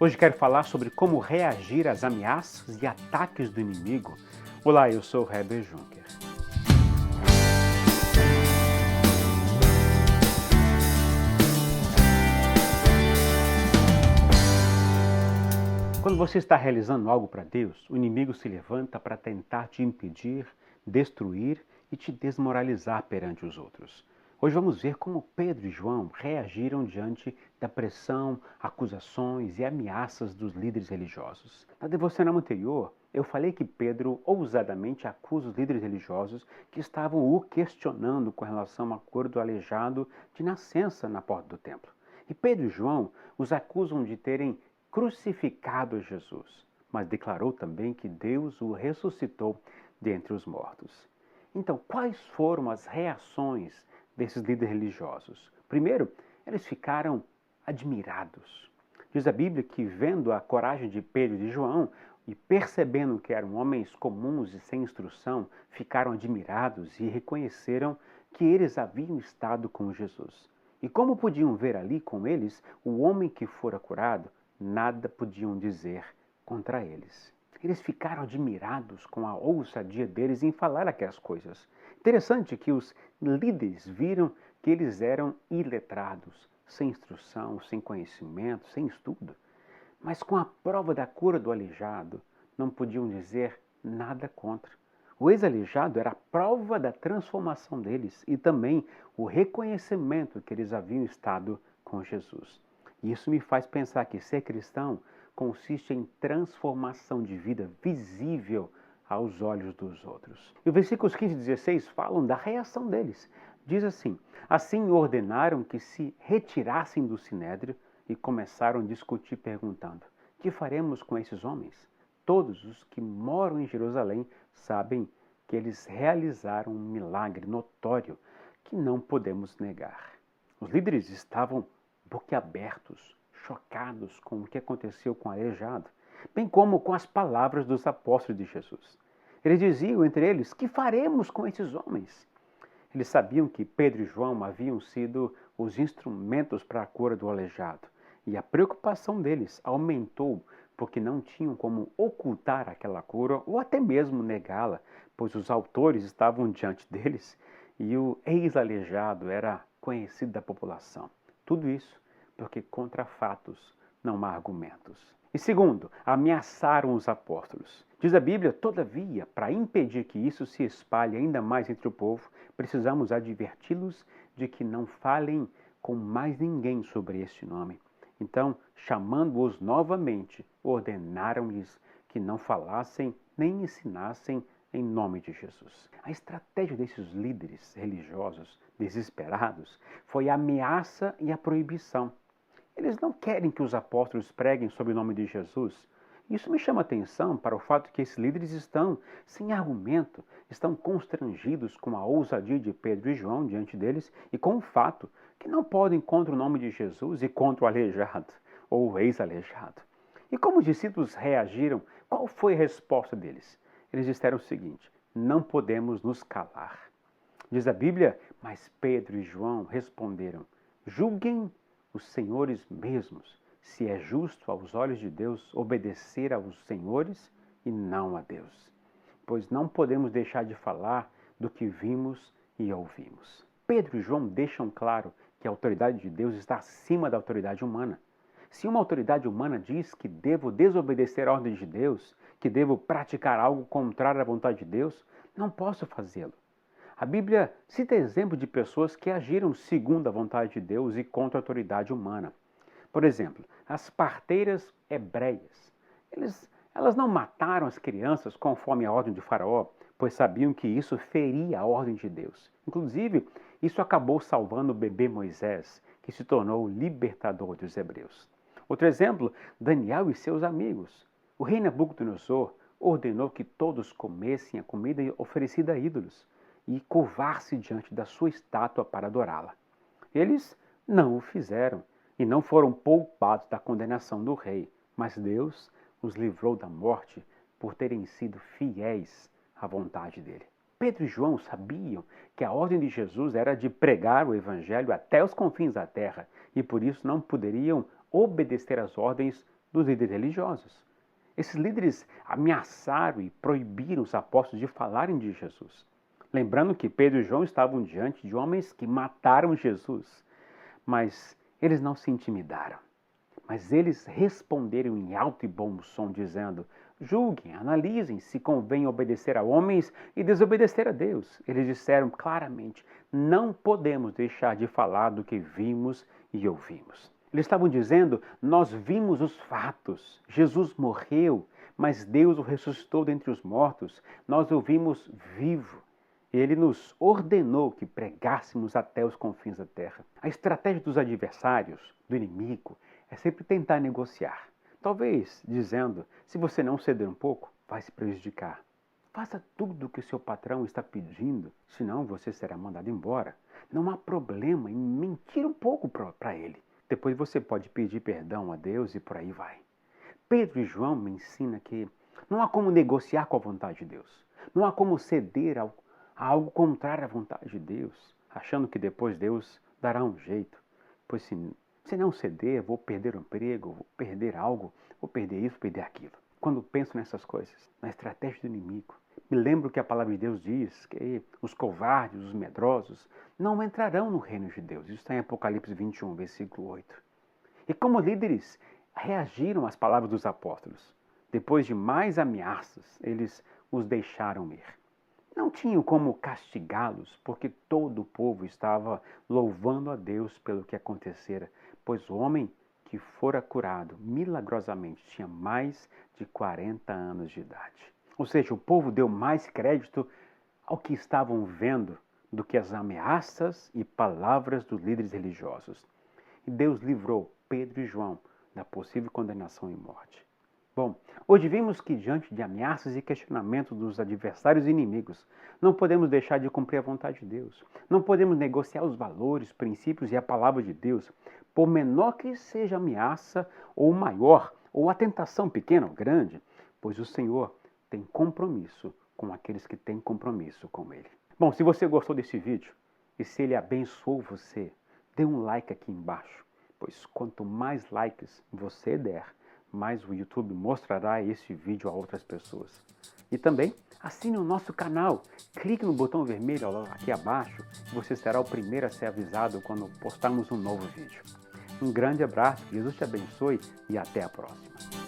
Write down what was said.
Hoje quero falar sobre como reagir às ameaças e ataques do inimigo. Olá, eu sou Heber Juncker. Quando você está realizando algo para Deus, o inimigo se levanta para tentar te impedir, destruir e te desmoralizar perante os outros. Hoje vamos ver como Pedro e João reagiram diante da pressão, acusações e ameaças dos líderes religiosos. Na devocional anterior, eu falei que Pedro ousadamente acusa os líderes religiosos que estavam o questionando com relação à cura do aleijado de nascença na porta do templo. E Pedro e João os acusam de terem crucificado Jesus, mas declarou também que Deus o ressuscitou dentre os mortos. Então, quais foram as reações desses líderes religiosos? Primeiro, eles ficaram admirados. Diz a Bíblia que, vendo a coragem de Pedro e de João e percebendo que eram homens comuns e sem instrução, ficaram admirados e reconheceram que eles haviam estado com Jesus. E como podiam ver ali com eles o homem que fora curado, nada podiam dizer contra eles. Eles ficaram admirados com a ousadia deles em falar aquelas coisas. Interessante que os líderes viram que eles eram iletrados, sem instrução, sem conhecimento, sem estudo. Mas com a prova da cura do aleijado, não podiam dizer nada contra. O ex-aleijado era a prova da transformação deles e também o reconhecimento que eles haviam estado com Jesus. E isso me faz pensar que ser cristão consiste em transformação de vida visível aos olhos dos outros. E os versículos 15 e 16 falam da reação deles. Diz assim ordenaram que se retirassem do sinédrio e começaram a discutir perguntando: que faremos com esses homens? Todos os que moram em Jerusalém sabem que eles realizaram um milagre notório que não podemos negar. Os líderes estavam boquiabertos, chocados com o que aconteceu com o aleijado, bem como com as palavras dos apóstolos de Jesus. Eles diziam entre eles: que faremos com esses homens? Eles sabiam que Pedro e João haviam sido os instrumentos para a cura do aleijado, e a preocupação deles aumentou porque não tinham como ocultar aquela cura ou até mesmo negá-la, pois os autores estavam diante deles e o ex-aleijado era conhecido da população. Tudo isso porque contra fatos não há argumentos. E segundo, ameaçaram os apóstolos. Diz a Bíblia, todavia, para impedir que isso se espalhe ainda mais entre o povo, precisamos adverti-los de que não falem com mais ninguém sobre este nome. Então, chamando-os novamente, ordenaram-lhes que não falassem nem ensinassem em nome de Jesus. A estratégia desses líderes religiosos desesperados foi a ameaça e a proibição. Eles não querem que os apóstolos preguem sobre o nome de Jesus. Isso me chama a atenção para o fato que esses líderes estão sem argumento, estão constrangidos com a ousadia de Pedro e João diante deles e com o fato que não podem contra o nome de Jesus e contra o aleijado ou o ex-aleijado. E como os discípulos reagiram? Qual foi a resposta deles? Eles disseram o seguinte: não podemos nos calar. Diz a Bíblia, mas Pedro e João responderam: julguem os senhores mesmos, se é justo aos olhos de Deus obedecer aos senhores e não a Deus. Pois não podemos deixar de falar do que vimos e ouvimos. Pedro e João deixam claro que a autoridade de Deus está acima da autoridade humana. Se uma autoridade humana diz que devo desobedecer a ordem de Deus, que devo praticar algo contrário à vontade de Deus, não posso fazê-lo. A Bíblia cita exemplo de pessoas que agiram segundo a vontade de Deus e contra a autoridade humana. Por exemplo, as parteiras hebreias. Elas não mataram as crianças conforme a ordem de Faraó, pois sabiam que isso feria a ordem de Deus. Inclusive, isso acabou salvando o bebê Moisés, que se tornou o libertador dos hebreus. Outro exemplo, Daniel e seus amigos. O rei Nabucodonosor ordenou que todos comessem a comida oferecida a ídolos e curvar-se diante da sua estátua para adorá-la. Eles não o fizeram e não foram poupados da condenação do rei, mas Deus os livrou da morte por terem sido fiéis à vontade dele. Pedro e João sabiam que a ordem de Jesus era de pregar o evangelho até os confins da terra e por isso não poderiam obedecer às ordens dos líderes religiosos. Esses líderes ameaçaram e proibiram os apóstolos de falarem de Jesus. Lembrando que Pedro e João estavam diante de homens que mataram Jesus, mas eles não se intimidaram. Mas eles responderam em alto e bom som, dizendo: julguem, analisem se convém obedecer a homens e desobedecer a Deus. Eles disseram claramente: não podemos deixar de falar do que vimos e ouvimos. Eles estavam dizendo: nós vimos os fatos. Jesus morreu, mas Deus o ressuscitou dentre os mortos. Nós o vimos vivo. Ele nos ordenou que pregássemos até os confins da terra. A estratégia dos adversários, do inimigo, é sempre tentar negociar. Talvez dizendo: se você não ceder um pouco, vai se prejudicar. Faça tudo o que o seu patrão está pedindo, senão você será mandado embora. Não há problema em mentir um pouco para ele. Depois você pode pedir perdão a Deus e por aí vai. Pedro e João me ensinam que não há como negociar com a vontade de Deus. Não há como ceder a algo contrário à vontade de Deus, achando que depois Deus dará um jeito. Pois se não ceder, vou perder o emprego, vou perder algo, vou perder isso, perder aquilo. Quando penso nessas coisas, na estratégia do inimigo, me lembro que a palavra de Deus diz que os covardes, os medrosos, não entrarão no reino de Deus. Isso está em Apocalipse 21, versículo 8. E como líderes, reagiram às palavras dos apóstolos. Depois de mais ameaças, eles os deixaram ir. Não tinham como castigá-los, porque todo o povo estava louvando a Deus pelo que acontecera, pois o homem que fora curado milagrosamente tinha mais de 40 anos de idade. Ou seja, o povo deu mais crédito ao que estavam vendo do que as ameaças e palavras dos líderes religiosos. E Deus livrou Pedro e João da possível condenação e morte. Bom, hoje vimos que diante de ameaças e questionamentos dos adversários e inimigos, não podemos deixar de cumprir a vontade de Deus. Não podemos negociar os valores, princípios e a palavra de Deus, por menor que seja a ameaça ou maior, ou a tentação pequena ou grande, pois o Senhor tem compromisso com aqueles que têm compromisso com Ele. Bom, se você gostou desse vídeo e se ele abençoou você, dê um like aqui embaixo, pois quanto mais likes você der, mais o YouTube mostrará esse vídeo a outras pessoas. E também assine o nosso canal, clique no botão vermelho aqui abaixo e você será o primeiro a ser avisado quando postarmos um novo vídeo. Um grande abraço, Jesus te abençoe e até a próxima.